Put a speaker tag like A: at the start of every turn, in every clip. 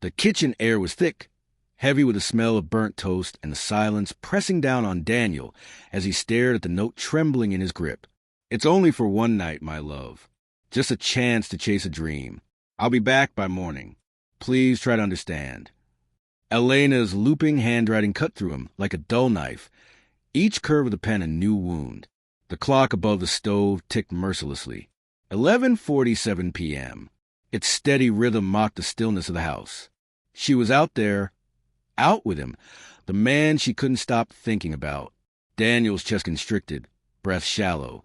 A: The kitchen air was thick, heavy with the smell of burnt toast and the silence pressing down on Daniel as he stared at the note trembling in his grip. "It's only for one night, my love. Just a chance to chase a dream. I'll be back by morning. Please try to understand." Elena's looping handwriting cut through him like a dull knife, each curve of the pen a new wound. The clock above the stove ticked mercilessly. 11:47 p.m. Its steady rhythm mocked the stillness of the house. She was out there, out with him, the man she couldn't stop thinking about. Daniel's chest constricted, breath shallow,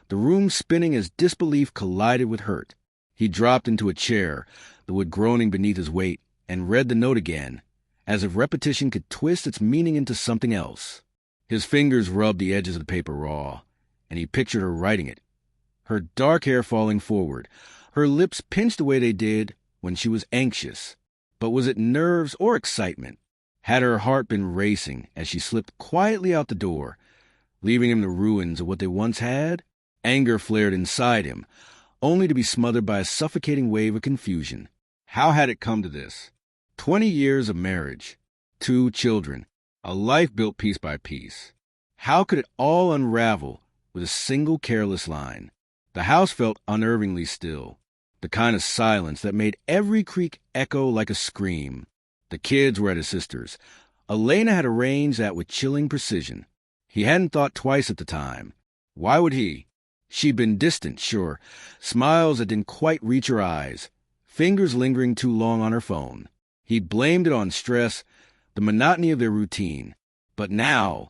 A: the room spinning as disbelief collided with hurt. He dropped into a chair, the wood groaning beneath his weight, and read the note again, as if repetition could twist its meaning into something else. His fingers rubbed the edges of the paper raw, and he pictured her writing it. Her dark hair falling forward, her lips pinched the way they did when she was anxious. But was it nerves or excitement? Had her heart been racing as she slipped quietly out the door, leaving him the ruins of what they once had? Anger flared inside him, only to be smothered by a suffocating wave of confusion. How had it come to this? 20 years of marriage, 2 children, a life built piece by piece. How could it all unravel with a single careless line? The house felt unnervingly still, the kind of silence that made every creak echo like a scream. The kids were at his sister's. Elena had arranged that with chilling precision. He hadn't thought twice at the time. Why would he? She'd been distant, sure, smiles that didn't quite reach her eyes, fingers lingering too long on her phone. He blamed it on stress, the monotony of their routine. But now,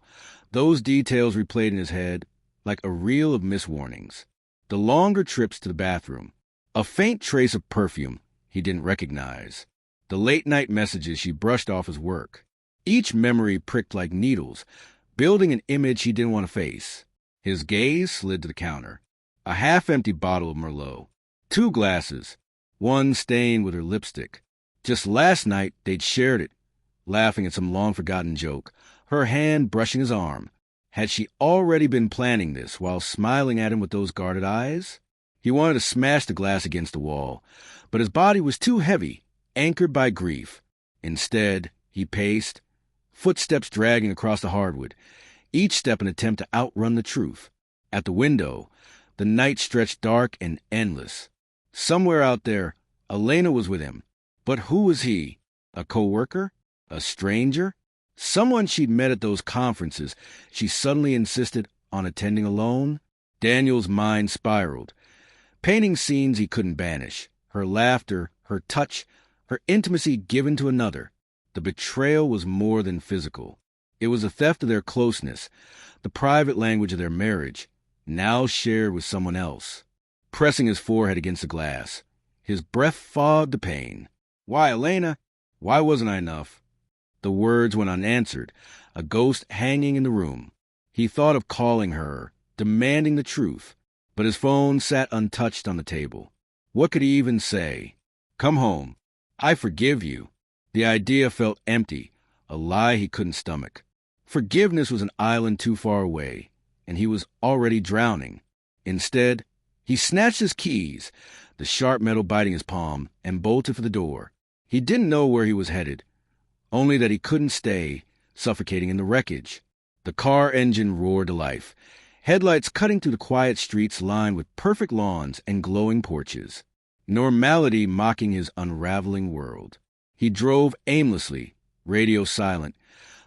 A: those details replayed in his head like a reel of missed warnings. The longer trips to the bathroom, a faint trace of perfume he didn't recognize, the late-night messages she brushed off as work. Each memory pricked like needles, building an image he didn't want to face. His gaze slid to the counter. A half-empty bottle of Merlot. 2 glasses, one stained with her lipstick. Just last night, they'd shared it, laughing at some long-forgotten joke, her hand brushing his arm. Had she already been planning this while smiling at him with those guarded eyes? He wanted to smash the glass against the wall, but his body was too heavy, anchored by grief. Instead, he paced, footsteps dragging across the hardwood, each step an attempt to outrun the truth. At the window, the night stretched dark and endless. Somewhere out there, Elena was with him. But who was he? A co-worker? A stranger? Someone she'd met at those conferences she suddenly insisted on attending alone? Daniel's mind spiraled, painting scenes he couldn't banish. Her laughter, her touch, her intimacy given to another. The betrayal was more than physical. It was a theft of their closeness, the private language of their marriage, now shared with someone else. Pressing his forehead against the glass, his breath fogged the pain. "Why, Elena? Why wasn't I enough?" The words went unanswered, a ghost hanging in the room. He thought of calling her, demanding the truth, but his phone sat untouched on the table. What could he even say? "Come home. I forgive you." The idea felt empty, a lie he couldn't stomach. Forgiveness was an island too far away, and he was already drowning. Instead, he snatched his keys, the sharp metal biting his palm, and bolted for the door. He didn't know where he was headed, only that he couldn't stay, suffocating in the wreckage. The car engine roared to life, headlights cutting through the quiet streets lined with perfect lawns and glowing porches. Normality mocking his unraveling world. He drove aimlessly, radio silent,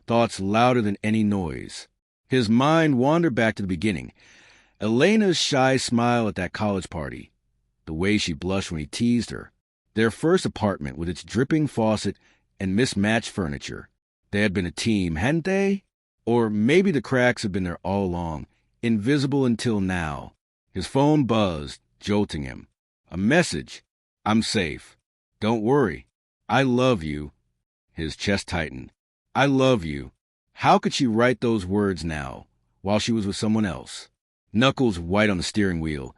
A: thoughts louder than any noise. His mind wandered back to the beginning. Elena's shy smile at that college party, the way she blushed when he teased her, their first apartment with its dripping faucet and mismatched furniture. They had been a team, hadn't they? Or maybe the cracks had been there all along, invisible until now. His phone buzzed, jolting him. A message. "I'm safe. Don't worry. I love you." His chest tightened. "I love you." How could she write those words now, while she was with someone else? Knuckles white on the steering wheel,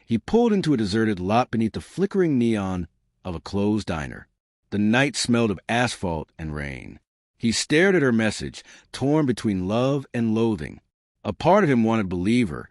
A: he pulled into a deserted lot beneath the flickering neon of a closed diner. The night smelled of asphalt and rain. He stared at her message, torn between love and loathing. A part of him wanted to believe her,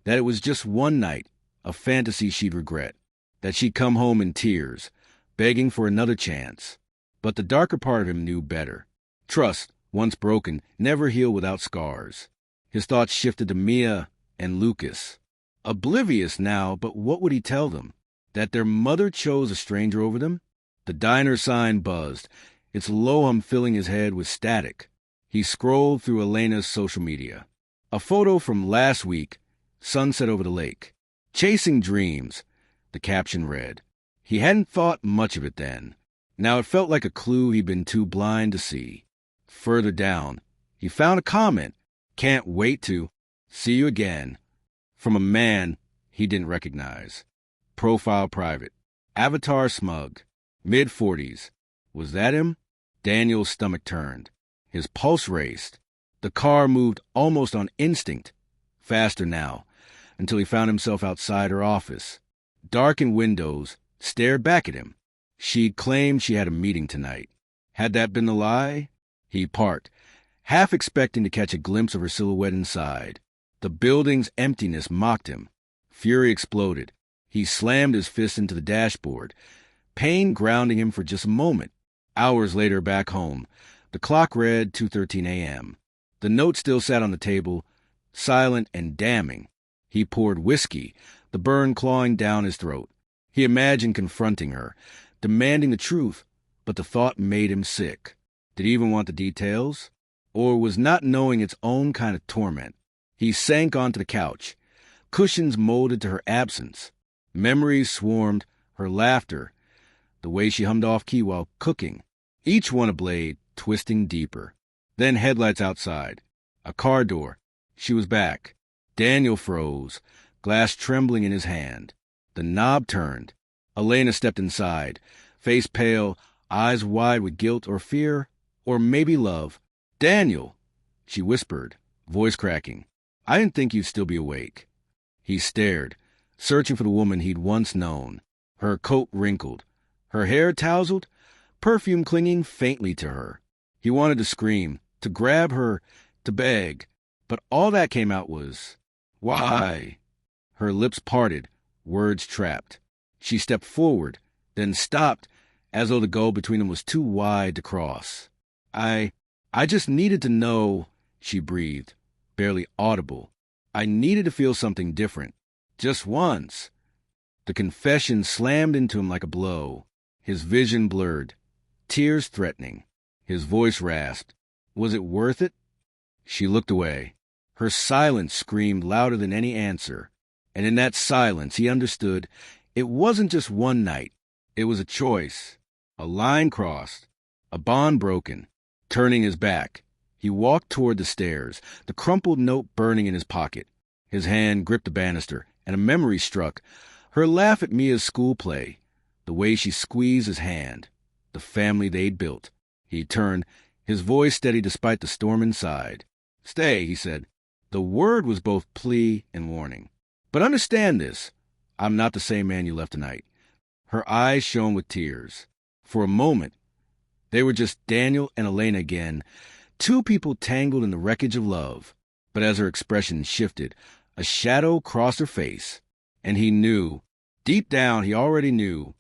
A: that it was just one night, a fantasy she'd regret, that she'd come home in tears, begging for another chance. But the darker part of him knew better. Trust, once broken, never heal without scars. His thoughts shifted to Mia and Lucas. Oblivious now, but what would he tell them? That their mother chose a stranger over them? The diner sign buzzed, its low hum filling his head with static. He scrolled through Elena's social media. A photo from last week, sunset over the lake. Chasing dreams, the caption read. He hadn't thought much of it then. Now it felt like a clue he'd been too blind to see. Further down, he found a comment. Can't wait to see you again. From a man he didn't recognize. Profile private. Avatar smug. Mid-40s. Was that him? Daniel's stomach turned. His pulse raced. The car moved almost on instinct. Faster now, until he found himself outside her office. Darkened windows stared back at him. She'd claimed she had a meeting tonight. Had that been the lie? He parked, half expecting to catch a glimpse of her silhouette inside. The building's emptiness mocked him. Fury exploded. He slammed his fist into the dashboard, pain grounding him for just a moment. Hours later, back home, the clock read 2:13 a.m. The note still sat on the table, silent and damning. He poured whiskey, the burn clawing down his throat. He imagined confronting her, demanding the truth, but the thought made him sick. Did he even want the details? Or was not knowing its own kind of torment? He sank onto the couch, cushions molded to her absence. Memories swarmed, her laughter, the way she hummed off-key while cooking, each one a blade, twisting deeper. Then headlights outside. A car door. She was back. Daniel froze, glass trembling in his hand. The knob turned. Elena stepped inside, face pale, eyes wide with guilt or fear, or maybe love. "Daniel," she whispered, voice cracking. "I didn't think you'd still be awake." He stared, searching for the woman he'd once known. Her coat wrinkled, her hair tousled, perfume clinging faintly to her. He wanted to scream, to grab her, to beg, but all that came out was, "Why?" Her lips parted, words trapped. She stepped forward, then stopped, as though the gulf between them was too wide to cross. I just needed to know," she breathed, barely audible. "I needed to feel something different. Just once." The confession slammed into him like a blow. His vision blurred, tears threatening. His voice rasped. Was it worth it? She looked away. Her silence screamed louder than any answer. And in that silence, he understood it wasn't just one night. It was a choice, a line crossed, a bond broken. Turning his back, he walked toward the stairs, the crumpled note burning in his pocket. His hand gripped the banister, and a memory struck. Her laugh at Mia's school play, the way she squeezed his hand, the family they'd built. He turned, his voice steady despite the storm inside. "Stay," he said. The word was both plea and warning. "But understand this. I'm not the same man you left tonight." Her eyes shone with tears. For a moment, they were just Daniel and Elena again, two people tangled in the wreckage of love. But as her expression shifted, a shadow crossed her face, and he knew, deep down he already knew,